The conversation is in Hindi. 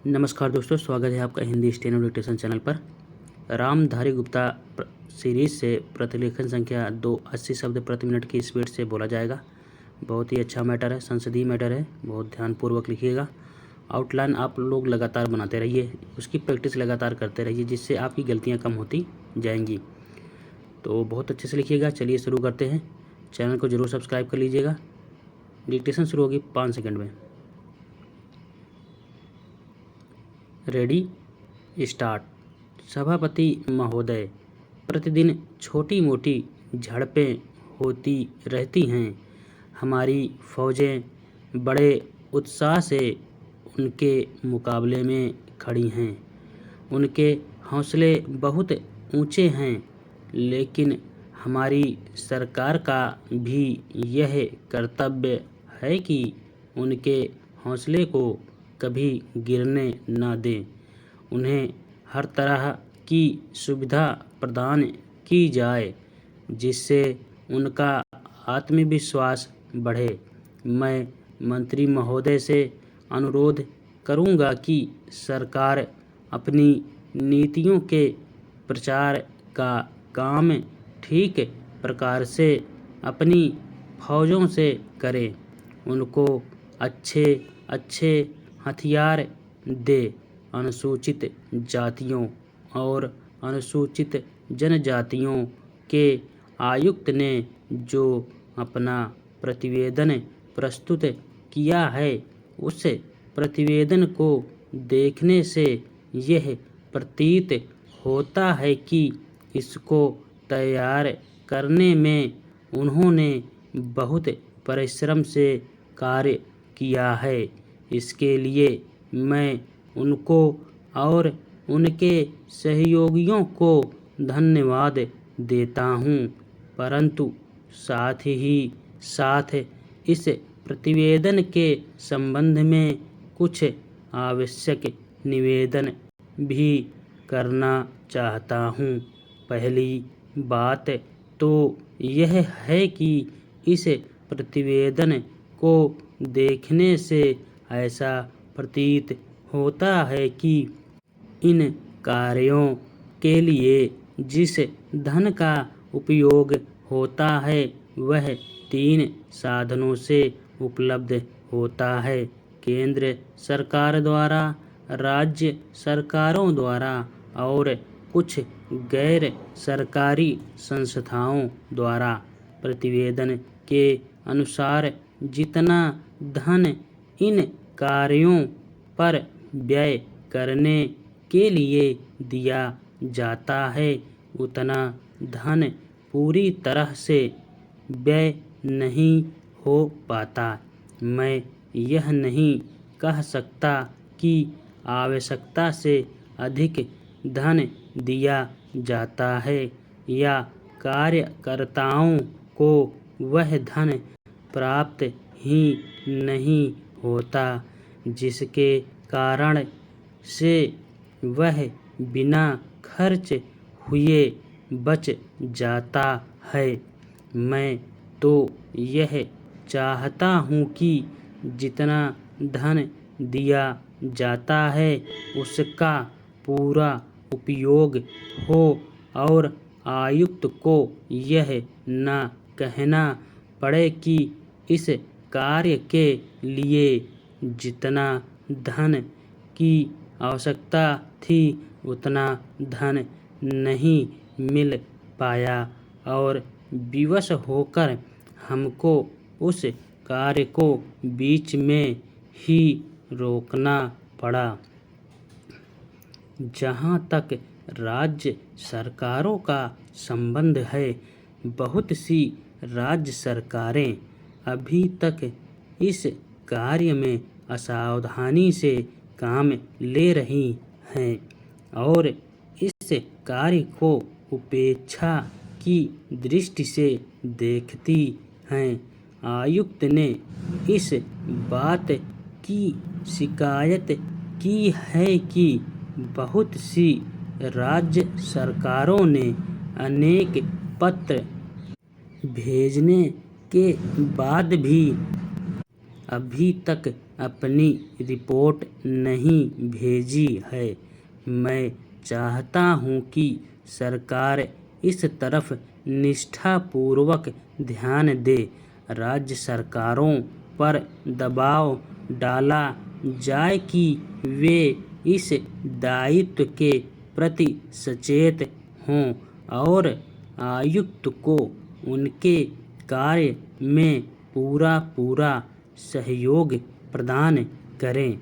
नमस्कार दोस्तों, स्वागत है आपका हिंदी स्टेनो डिक्टेशन चैनल पर। रामधारी गुप्ता सीरीज से प्रतिलेखन संख्या 2 80 शब्द प्रति मिनट की स्पीड से बोला जाएगा। बहुत ही अच्छा मैटर है, संसदीय मैटर है, बहुत ध्यानपूर्वक लिखिएगा। आउटलाइन आप लोग लगातार बनाते रहिए, उसकी प्रैक्टिस लगातार करते रहिए, जिससे आपकी गलतियाँ कम होती जाएंगी। तो बहुत अच्छे से लिखिएगा। चलिए शुरू करते हैं। चैनल को ज़रूर सब्सक्राइब कर लीजिएगा। डिक्टेशन शुरू होगी 5 सेकंड में। Ready, start. सभापति महोदय, प्रतिदिन छोटी मोटी झड़पें होती रहती हैं। हमारी फौजें बड़े उत्साह से उनके मुकाबले में खड़ी हैं। उनके हौसले बहुत ऊंचे हैं, लेकिन हमारी सरकार का भी यह कर्तव्य है कि उनके हौसले को कभी गिरने न दें। उन्हें हर तरह की सुविधा प्रदान की जाए, जिससे उनका आत्मविश्वास बढ़े। मैं मंत्री महोदय से अनुरोध करूंगा कि सरकार अपनी नीतियों के प्रचार का काम ठीक प्रकार से अपनी फौजों से करे। उनको अच्छे अच्छे हथियार दे। अनुसूचित जातियों और अनुसूचित जनजातियों के आयुक्त ने जो अपना प्रतिवेदन प्रस्तुत किया है, उस प्रतिवेदन को देखने से यह प्रतीत होता है कि इसको तैयार करने में उन्होंने बहुत परिश्रम से कार्य किया है। इसके लिए मैं उनको और उनके सहयोगियों को धन्यवाद देता हूं, परंतु साथ ही साथ इस प्रतिवेदन के संबंध में कुछ आवश्यक निवेदन भी करना चाहता हूं। पहली बात तो यह है कि इस प्रतिवेदन को देखने से ऐसा प्रतीत होता है कि इन कार्यों के लिए जिस धन का उपयोग होता है, वह 3 साधनों से उपलब्ध होता है: केंद्र सरकार द्वारा, राज्य सरकारों द्वारा और कुछ गैर सरकारी संस्थाओं द्वारा। प्रतिवेदन के अनुसार जितना धन इन कार्यों पर व्यय करने के लिए दिया जाता है, उतना धन पूरी तरह से व्यय नहीं हो पाता। मैं यह नहीं कह सकता कि आवश्यकता से अधिक धन दिया जाता है या कार्यकर्ताओं को वह धन प्राप्त ही नहीं होता, जिसके कारण से वह बिना खर्च हुए बच जाता है। मैं तो यह चाहता हूँ कि जितना धन दिया जाता है, उसका पूरा उपयोग हो और आयुक्त को यह न कहना पड़े कि इस कार्य के लिए जितना धन की आवश्यकता थी, उतना धन नहीं मिल पाया और विवश होकर हमको उस कार्य को बीच में ही रोकना पड़ा। जहाँ तक राज्य सरकारों का संबंध है, बहुत सी राज्य सरकारें अभी तक इस कार्य में असावधानी से काम ले रही हैं और इस कार्य को उपेक्षा की दृष्टि से देखती हैं। आयुक्त ने इस बात की शिकायत की है कि बहुत सी राज्य सरकारों ने अनेक पत्र भेजने के बाद भी अभी तक अपनी रिपोर्ट नहीं भेजी है। मैं चाहता हूं कि सरकार इस तरफ निष्ठापूर्वक ध्यान दे। राज्य सरकारों पर दबाव डाला जाए कि वे इस दायित्व के प्रति सचेत हों और आयुक्त को उनके कार्य में पूरा सहयोग प्रदान करें।